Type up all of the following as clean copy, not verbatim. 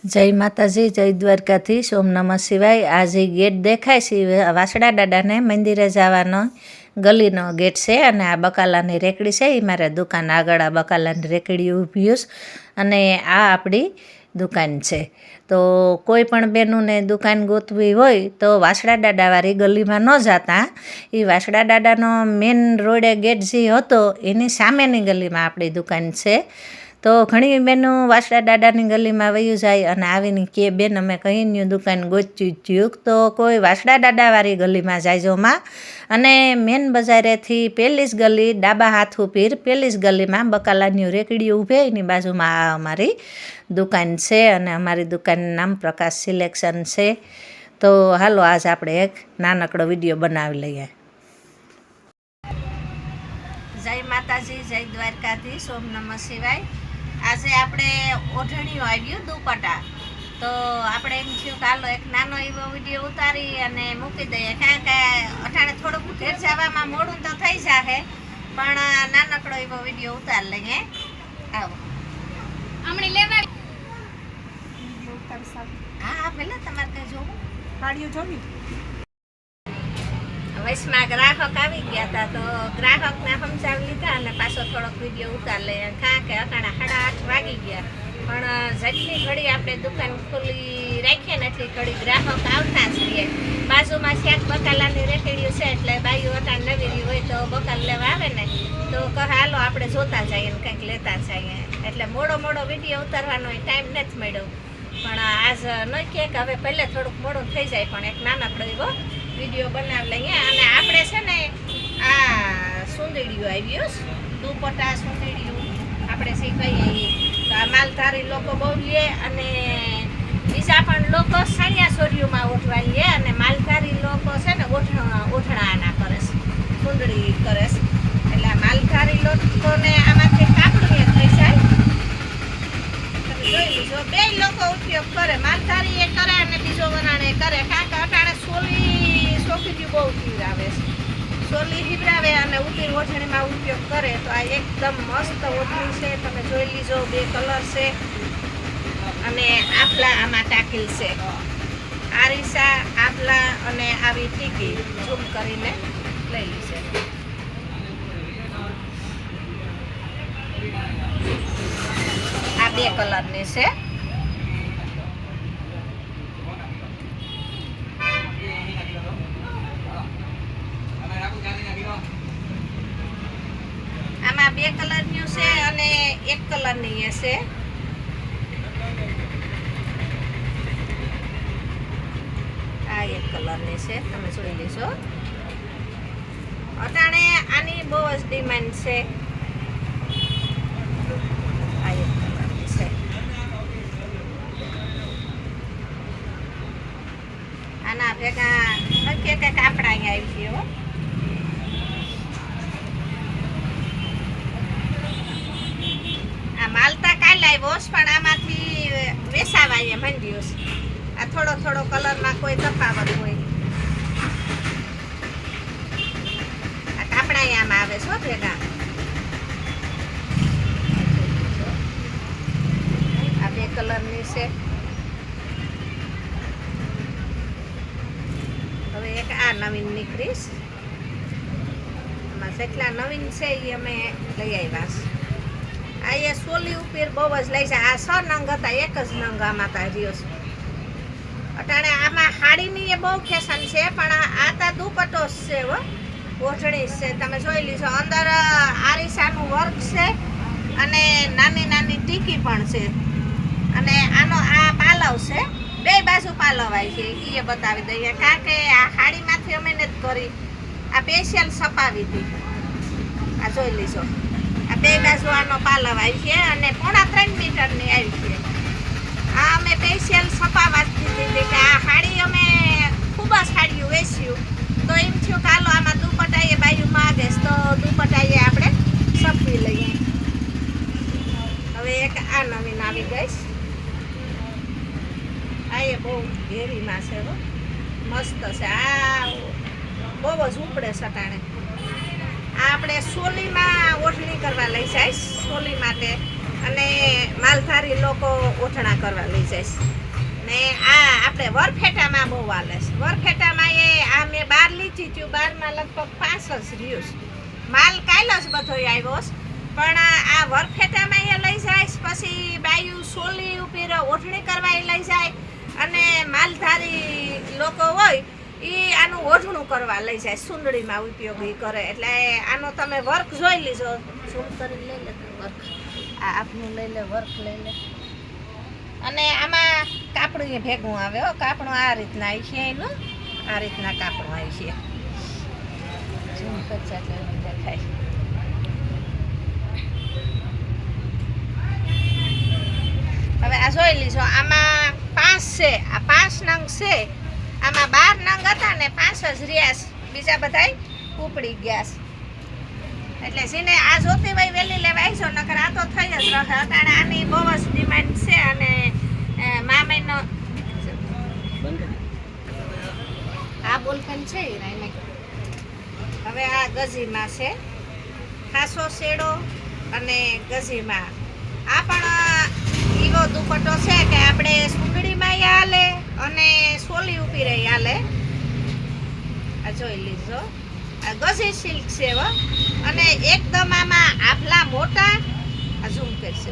જય માતાજી, જય દ્વારકાધીશ, ઓમ નમઃ શિવાય। આ જે ગેટ દેખાય છે વાસડા દાદાને મંદિરે જવાનો ગલીનો ગેટ છે અને આ બકાલાની રેકડી છે એ મારે દુકાન આગળ આ બકાલાની રેકડી ઊભી છે અને આ આપણી દુકાન છે। તો કોઈ પણ બેનુને દુકાન ગોતવી હોય તો વાસડા દાદાવાળી ગલીમાં ન જતા, એ વાસડા દાદાનો મેન રોડે ગેટ જે હતો એની સામેની ગલીમાં આપણી દુકાન છે। તો ઘણી બહેનો વાસડા દાદાની ગલીમાં વયું જાય અને આવીને કે બેન અમે કહીને દુકાન ગોચ્યું જ્યુક, તો કોઈ વાસડા દાદાવાળી ગલીમાં જાયજોમાં અને મેન બજારેથી પહેલી જ ગલી ડાબા હાથ ઉપર પહેલી જ ગલીમાં બકાલાની રેકડી ઊભે એની બાજુમાં આ અમારી દુકાન છે અને અમારી દુકાનનું નામ પ્રકાશ સિલેક્શન છે। તો હાલો આજ આપણે એક નાનકડો વિડીયો બનાવી લઈએ। જય માતાજી, જય દ્વારકાધીશ, ઓમ નમઃ શિવાય। આજે આપણે ઓઢણીઓ આવ્યું દુપટ્ટા, તો આપણે એમ થયું કે હાલો એક નાનો એવો વિડીયો ઉતારી અને મૂકી દઈએ, કારણ કે અટાણે થોડુંક ઘેર જવામાં મોડું તો થઈ જશે પણ નાનકડો એવો વિડીયો ઉતાર લઈએ। આવો હમણાં લેવા હા પેલા તમારે કઈ જોવું પાડ્યું જોવી વૈશમાં ગ્રાહક આવી ગયા હતા, તો ગ્રાહકને સમજાવી લીધા અને પાછો થોડોક વિડીયો ઉતાર લઈએ, કારણ કે અટાણા 8:30 વાગી ગયા પણ જેટલી ઘડી આપણે દુકાન ખુલ્લી રાખીએ ને એટલી ઘડી ગ્રાહક આવતા જ રહીએ। બાજુમાં ક્યાંક બકાલાની રેકડીઓ છે એટલે બાઈઓ અટાણ નવીરી હોય તો બકાલ લેવા આવે ને તો કહે હાલો આપણે જોતા જઈએ ને કંઈક લેતા જઈએ, એટલે મોડો વિડીયો ઉતારવાનો ટાઈમ નથી મળ્યો પણ આજ ન કહે કે હવે પહેલે થોડુંક મોડું થઈ જાય પણ એક નાનકડો એવો વિડીયો બનાવી લઈએ। અને આપણે છે ને આ સુંદડીયું આવ્યું દુપટ્ટા સુંદડીયું આપણે શીખાઈએ તો આ માલધારી લોકો બહુ લે અને બીજા પણ લોકો સાણિયા સોરીઓમાં ઓઢવાઈએ અને માલધારી લોકો છે ને ઓઢણાના કરે છે, સુંદડી કરે છે, એટલે આ માલધારી લોકોને આમાંથી કાપડું થઈ જાય જોઈ લીધો। બે લોકો ઉપયોગ કરે, માલધારી એ કરે અને બીજો વરાણે કરે, કારણ કે અટાણે છોકરીઓ બહુ હીવરાવે છે, સોલી હીવરાવે અને ઉતીર ઓઢણીમાં ઉપયોગ કરે। તો આ એકદમ મસ્ત ઓઢણી છે, તમે જોઈ લીજો, 2 કલર છે અને આપલા આમાં ટાકેલ છે, આરીસા આપલા અને આવી ટીકી ઝૂમ કરીને લઈ લીશે। આ 2 કલરની છે, આમાં 2 કલરની છે અને 1 કલરની છે। આ 1 કલરની છે, તમે જોઈ લેશો, અટાણે આની બહુ જ ડિમાન્ડ છે। આ 1 કલરની છે, આના ભેગા નક્કી કે કાપડા અહીંયા આવી ગયો। માલતા કાલે આવ્યો પણ આમાંથી વેસાવાય મંડ્યું છે, આ થોડો કલરમાં કોઈ તફાવત હોય, આ કાપડા આમાં આવે છે ભેગા। આ 2 કલરની છે, હવે એક આ નવીન નીકળીશ, આમાં જેટલા નવીન છે એ અમે લઈ આવ્યા છે। આ એ સોલી ઉપર બહુ જ લઈ જાય, આ 6 નંગ હતા, 1 જ નંગ આમાં તા રહ્યો છે। અટાણે આમાં હાડીની એ બહુ ફેશન છે પણ આ તા દુપટ્ટો છે હો, ઓઢણી છે, તમે જોઈ લીધો, અંદર આરીસાનું વર્ક છે અને નાની ટીકી પણ છે અને આનો આ પાલવ છે, 2 બાજુ પાલવ આવી છે એ બતાવી દઈએ, કારણ કે આ હાડીમાંથી અમે નથી કરી, આ સ્પેશિયલ છપાવી હતી, આ જોઈ લીધો, આ 2 બાજુ આનો પાલવ આવી છે અને 3.5 મીટરની આવી છે। આ અમે સ્પેશિયલ છપાવા દીધી કે આ સાડી અમે ખૂબ જ સાડીઓ વેચ્યું, તો એમ થયું કે હાલો આમાં દુપટ્ટાએ બાયું માગે તો દુપટ્ટાએ આપણે છપવી લઈએ। હવે એક આ નવીન આવી ગઈશ, આ એ બહુ ઘેરીમાં છે, મસ્ત છે, આ બહુ જ ઉપડે સટાણે। આ આપણે સોલીમાં ઓઢણી કરવા લઈ જઈશ, સોલી માટે અને માલધારી લોકો ઓઠણા કરવા લઈ જાય ને આ આપણે વરફેટામાં બહુ હાલે છે. વરફેટામાં એ આ મેં 12 લીધી હતી, 12માં લગભગ 5 જ રહ્યું છે. માલ કાયલો જ બધો આવ્યો છે, પણ આ વરફેટામાં એ લઈ જાય. પછી બાયું સોલી ઉપર ઓઠણી કરવા એ લઈ જાય, અને માલધારી લોકો હોય એ આનું ઓઢણું કરવા લઈ જાય, સુંદડીમાં ઉપયોગી કરે. એટલે આનો તમે વર્ક જોઈ લીજો. ઝૂમ કરી લઈ લે વર્ક, આ આપનું લઈ લે, વર્ક લઈ લે. અને આમાં કાપડું ભેગું આવે હો. કાપડું આ રીતના આવી છે, એનું આ રીતના કાપડું આવી છે. ઝૂમ કરશે એટલે દેખાય. હવે આ જોઈ લીજો. આમાં 5 છે, આ 5 નંગ છે. આમાં 12 નંગ હતા ને 5 જ રહ્યા છે, બીજા બધા ઉપડી ગયા છે. એટલે જેને આ જોતી હોય વેલી લેવા આવીશો, નકર આ તો થઈ જ રહે. અટાણે આની બહુ જ ડિમાન્ડ છે. અને મામાનો આ બોલપેન છે. હવે આ ગજીમાં છે, ખાસો શેડો અને ગજીમાં. આ પણ એવો દુપટ્ટો છે કે આપણે સુંદડીમાં હાલે અને સોલી ઉપી રહી હાલે. આ જોઈ લીધો. આ ગજી સિલ્ક છે હો. અને એકદમ આમાં આફલા મોટા, આ ઝૂમ કરશે,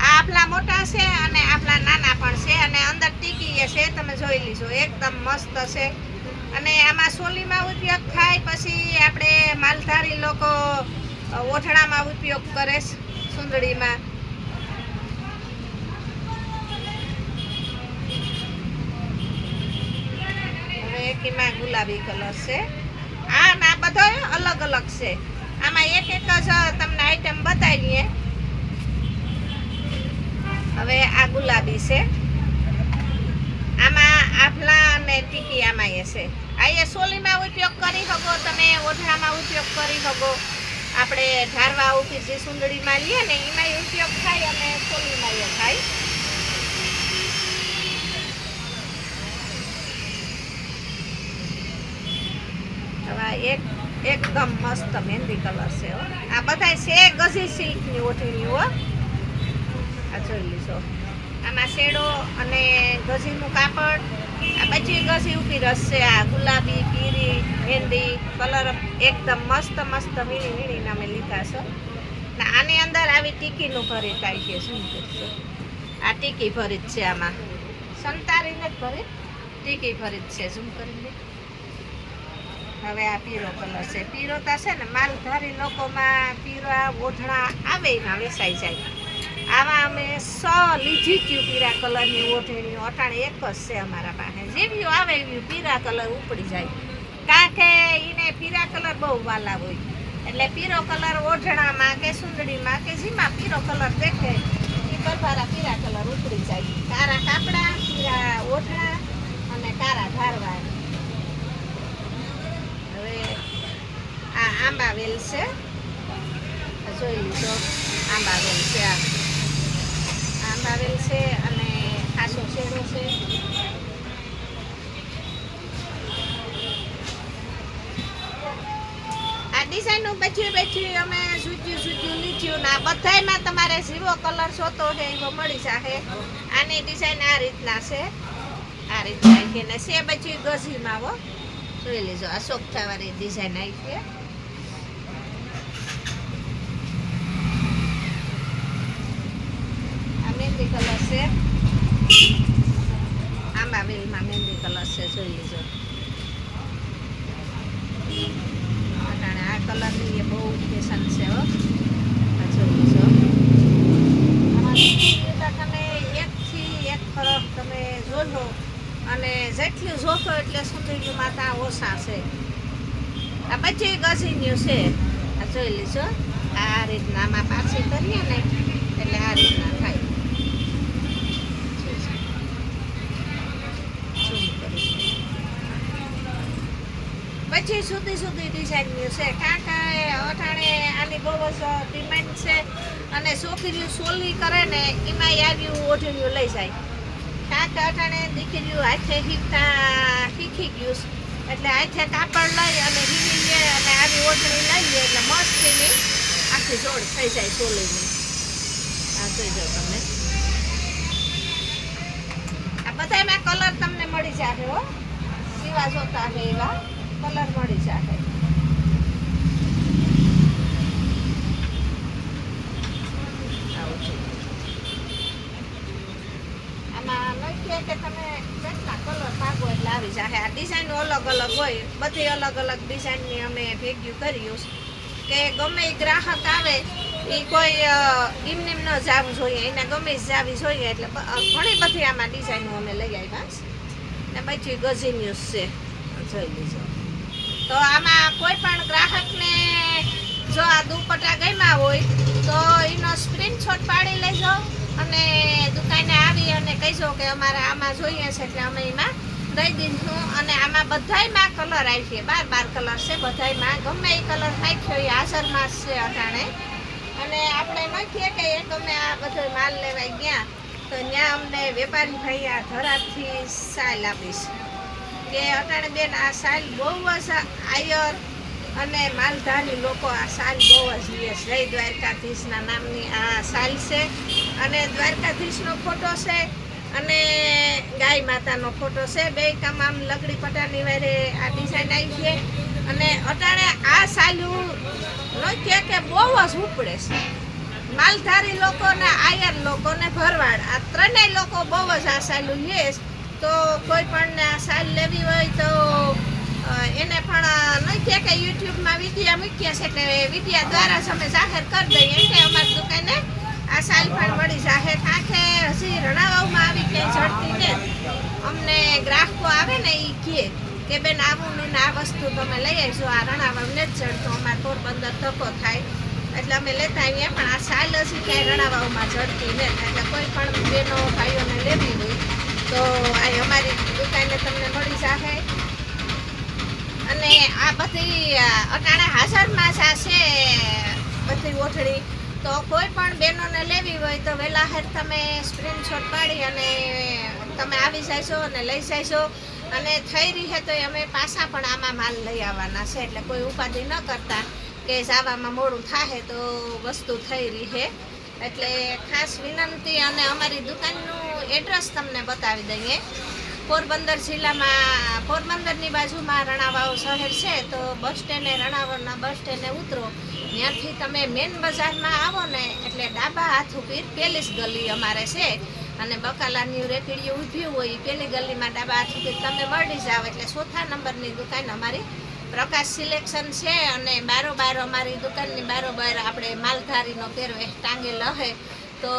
આ આફલા મોટા છે અને આફલા નાના પણ છે. અને અંદર ટીકી છે, તમે જોઈ લીધો. એકદમ મસ્ત છે. અને આમાં સોલીમાં ઉપયોગ થાય. પછી આપણે માલધારી લોકો ઓઠણામાં ઉપયોગ કરે છે, સુંદડીમાં. એમાં ગુલાબી કલર છે. આ બધો અલગ અલગ છે. આમાં એક જ તમને આઈટમ બતાવીએ. હવે આ ગુલાબી છે, આમાં આફલા અને ટીકી આમાં એ છે. આ એ સોલીમાં ઉપયોગ કરી શકો તમે, ઓઢણામાં ઉપયોગ કરી શકો. આપણે ઢારવા ઉપર જે સુંદડીમાં લઈએ ને એમાં ઉપયોગ થાય અને સોલીમાં એ થાય. એકદમ મસ્ત મહેંદી કલર છે. આ બધા છે ગજી સિલ્કની ઓઢણીઓ. આ જોઈ લીધો. આમાં શેડો અને ગજીનું કાપડ. આ બધી ગજી ઉપી રસ છે. આ ગુલાબી, પીરી, મહેંદી કલર એકદમ મસ્ત મસ્ત વીણી વીણીને અમે લીધા છે. ને આની અંદર આવી ટીકીનું ભરીત આવી છે. શું કરશો? આ ટીકી ભરીત છે. આમાં સંતારીને જ ભરીત, ટીકી ભરીત છે. ઝૂમ કરીને. હવે આ પીરો કલર છે. પીરો તો છે ને માલધારી લોકોમાં પીરા ઓઢણા આવે એમાં વેચાઈ જાય. આમાં અમે 100 લીધી હતી પીરા કલરની ઓઢણીઓ. અટાણે એક જ છે અમારા પાસે. જેવી આવે એવી પીરા કલર ઉપડી જાય. કારણ કે એને પીરા કલર બહુ વાલા હોય. એટલે પીરો કલર ઓઢણામાં કે સુંદડીમાં કે જેમાં પીરો કલર દેખે એ પરભારા પીરા કલર ઉપડી જાય. કારા કાપડા, પીરા ઓઢણા અને કારા ધારવા. આ આંબા વેલ છે. જોઈ લીધો. આંબા વેલ છે. આ આંબા વેલ છે અને ખાસો શેડો છે. આ ડિઝાઇનનું બચ્યું અમે સૂચ્યું લીધું. ના બધામાં તમારે ઝીરો કલર જોતો છે એવો મળી જશે. આની ડિઝાઇન આ રીતના છે. આ રીતના છે ને છે બચ્યું ગજીમાં. હો, જોઈ લેજો. આ સોગઠાવાળી ડિઝાઇન આવી છે. મહેંદી કલર છે. આંબા વેલમાં મહેંદી કલર છે. જોઈ લીજો. અટાણે આ કલરની એ બહુ ફેશન છે. હો, જોઈ લીજો. તમે એકથી એક ફરક તમે જોજો. અને જેટલું જોશો એટલે સુંદરીમાં ત્યાં ઓછા છે. આ બધી ગજીન્યું છે. આ જોઈ લીજો. આ રીતના આમાં પાછી કરીએ ને એટલે આ રીતના થાય. પછી સુધી ડિઝાઇનનું છે. કારણ કે અટાણે આની બહુ જ ડિમાન્ડ છે. અને છોકરીઓ સોલી કરે ને એમાં આવ્યું ઓઢણીઓ લઈ જાય. કારણ કે અટાણે દીકરીઓ હાથે શીખી ગયું. એટલે હાથે કાપડ લઈ અને વીણી લે અને આવી ઓઢણી લઈએ એટલે મસ્તીની આખી જોડ થઈ જાય સોલીની. બતાવી દઉં તમને. આ બધામાં કલર તમને મળી જશે હો, જેવા જોતા છે એવા કલર મળી જશે. આમાં લખીએ કે તમે કેટલા કલર માંગો એટલે આવી જશે. આ ડિઝાઇન અલગ અલગ હોય, બધી અલગ અલગ ડિઝાઇનની અમે ભેગ્યું કર્યું કે ગમે એ ગ્રાહક આવે એ કોઈ એમને ન જવું જોઈએ, એને ગમે જાવી જોઈએ. એટલે ઘણી બધી આમાં ડિઝાઇનો અમે લઈ આવ્યા ને પછી ગઝિન્યુઝ છે જોઈ લીજો. તો આમાં કોઈ પણ ગ્રાહકને જો આ દુપટ્ટા ગમ્યા હોય તો એનો સ્ક્રીનશોટ પાડી લેજો અને દુકાને આવી અને કહીજો કે અમારે આમાં જોઈએ છે એટલે અમે એમાં દઈ દીધું. અને આમાં બધાયમાં કલર આવી છે, 12 કલર છે બધાયમાં. ગમે એ કલર નાખ્યો એ હાજરમાં છે અટાણે. અને આપણે નાખીએ કે અમે આ બધો માલ લેવાઈ ગયા તો ત્યાં અમને વેપારી ભાઈ આ ધરાથી સાલ આપીશ કે અટાણે બેન આ સાલ બહુ જ આયર અને માલધારી લોકો આ સાલ બહુ જ લે. જય દ્વારકાધીશના નામની આ સાલ છે અને દ્વારકાધીશનો ફોટો છે અને ગાય માતાનો ફોટો છે. બે કામ આમ લગડી પટાની વારે આ ડિઝાઇન આવી છે. અને અટાણે આ સાલું ન કે બહુ જ ઉપડે છે. માલધારી લોકોને, આયર લોકોને, ભરવાડ આ ત્રણેય લોકો બહુ જ આ સાલું લે. તો કોઈ પણ આ સાલ લેવી હોય તો એને પણ ન કે યુટ્યુબમાં વિડીયા મૂક્યા છે એટલે વિડીયા દ્વારા જ અમે જાહેર કરી દઈએ કે અમારી દુકાને આ સાલ પણ મળી જાહે. કારણ કે હજી રણાવાવમાં આવી ક્યાંય જડતી ને અમને ગ્રાહકો આવે ને એ કહે કે બેન આવું ને આ વસ્તુ તમે લઈ આવજો, આ રણાવાવને જ જડતો, અમારે પોરબંદર ધક્કો થાય એટલે અમે લેતા આવીએ. પણ આ સાલ હજી ક્યાંય રણાવાવમાં જડતી ને એટલે કોઈ પણ બેનો ભાઈઓને લેવી હોય તો આ અમારી દુકાને તમને મળી જાહે. અને આ બધી અટાણે હાજરમાં જ આ છે બધી ઓઠડી. તો કોઈ પણ બહેનોને લેવી હોય તો વહેલા હેર તમે સ્ક્રીનશોટ પાડી અને તમે આવી જાયશો અને લઈ જાયશો. અને થઈ રહી છે તો અમે પાછા પણ આમાં માલ લઈ આવવાના છે એટલે કોઈ ઉપાધિ ન કરતા કે જવામાં મોડું થાય તો વસ્તુ થઈ રહી છે. એટલે ખાસ વિનંતી. અને અમારી દુકાનનું એડ્રેસ તમને બતાવી દઈએ. પોરબંદર જિલ્લામાં પોરબંદરની બાજુમાં રણાવાવ શહેર છે. તો બસ સ્ટેન્ડે રણાવાવના બસ સ્ટેન્ડે ઉતરો, ત્યાંથી તમે મેન બજારમાં આવો ને એટલે ડાબા હાથ ઉપર પેલી જ ગલી અમારે છે. અને બકાલાની રેકડીઓ ઊભી હોય પેલી ગલીમાં ડાબા હાથ ઉપર તમે મળી જાવ એટલે 4થા નંબરની દુકાન અમારી પ્રકાશ સિલેક્શન છે. અને બારોબાર અમારી દુકાનની બારોબાર આપણે માલધારીનો પહેરવેશ ટાંગેલ હે તો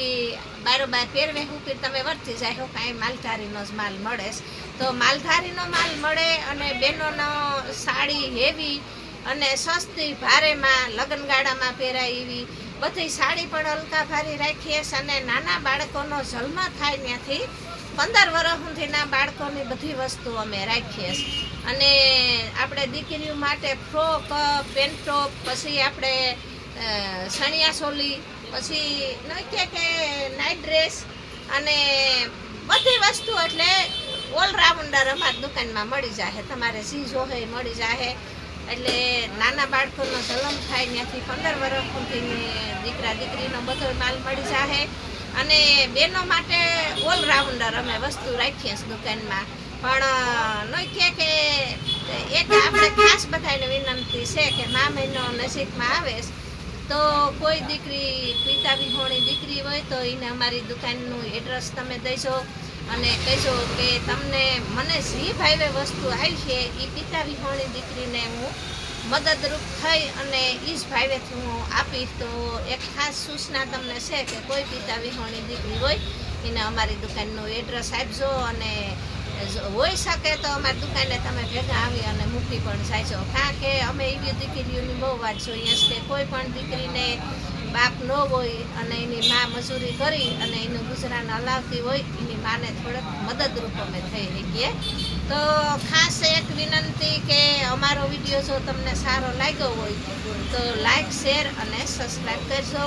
એ બારોબાર પહેરવેશ ઉપર તમે વર્તી જાય કાંઈ માલધારીનો જ માલ મળે. તો માલધારીનો માલ મળે અને બહેનોનો સાડી હેવી અને સસ્તી ભારેમાં લગ્નગાળામાં પહેરાય એવી બધી સાડી પણ હલકા ભારી રાખીએ. અને નાના બાળકોનો જન્મ થાય ત્યાંથી 15 વર્ષ સુધીના બાળકોની બધી વસ્તુ અમે રાખીએ. અને આપણે દીકરીઓ માટે ફ્રોક, પેન્ટોપ, પછી આપણે સણિયા ચોલી, પછી ન કે નાઇટ ડ્રેસ અને બધી વસ્તુ એટલે ઓલરાઉન્ડર અમારી દુકાનમાં મળી જાય. તમારે જે જોહે મળી જાય. એટલે નાના બાળકોનો જન્મ થાય ત્યાંથી 15 વર્ષ સુધીની દીકરા દીકરીનો બધો માલ મળી જાય. અને બહેનો માટે ઓલરાઉન્ડર અમે વસ્તુ રાખીએ દુકાનમાં. પણ ન કે એક આપણે ખાસ બધાને વિનંતી છે કે મા મહિનો નજીકમાં આવે તો કોઈ દીકરી પિતા વિહોણી દીકરી હોય તો એને અમારી દુકાનનું એડ્રેસ તમે દેજો અને કહેજો કે તમને મને જે ભાવે વસ્તુ આવી છે એ પિતા વિહોણી દીકરીને હું મદદરૂપ થઈ અને એ જ ભાવેથી હું આપીશ. તો એક ખાસ સૂચના તમને છે કે કોઈ પિતા વિહોણી દીકરી હોય એને અમારી દુકાનનું એડ્રેસ આપજો. અને હોઈ શકે તો અમારી દુકાને તમે ભેગા આવી અને મૂકી પણ જાયજો. કારણ કે અમે એવી દીકરીઓની બહુ વાત જોઈએ છે કે કોઈ પણ દીકરીને બાપ ન હોય અને એની મા મજૂરી કરી અને એનું ગુજરાન હલાવતી હોય એની માને થોડોક મદદરૂપ અમે થઈ શકીએ. તો ખાસ એક વિનંતી કે અમારો વિડીયો જો તમને સારો લાગ્યો હોય તો લાઈક, શેર અને સબસ્ક્રાઈબ કરજો.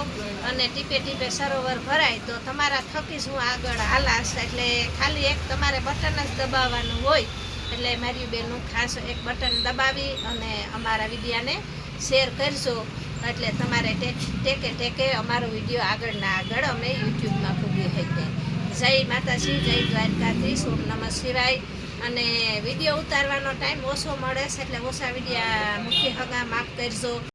અને ટીપે ટીપે સરોવર ભરાય તો તમારા થકી જ હું આગળ હાલાશ. એટલે ખાલી એક તમારે બટન જ દબાવવાનું હોય. એટલે મારી બેનનું ખાસ એક બટન દબાવી અને અમારા વિડીયાને શેર કરજો. એટલે તમારે ટેકે ટેકે અમારો વિડીયો આગળના આગળ અમે યુટ્યુબમાં પૂગી શકીએ. જય માતાજી, જય દ્વારકાધીશ, ઓમ નમઃ શિવાય. અને વિડીયો ઉતારવાનો ટાઈમ ઓછો મળે છે એટલે ઓછા વિડીયા મૂકી હગા, માફ કરજો.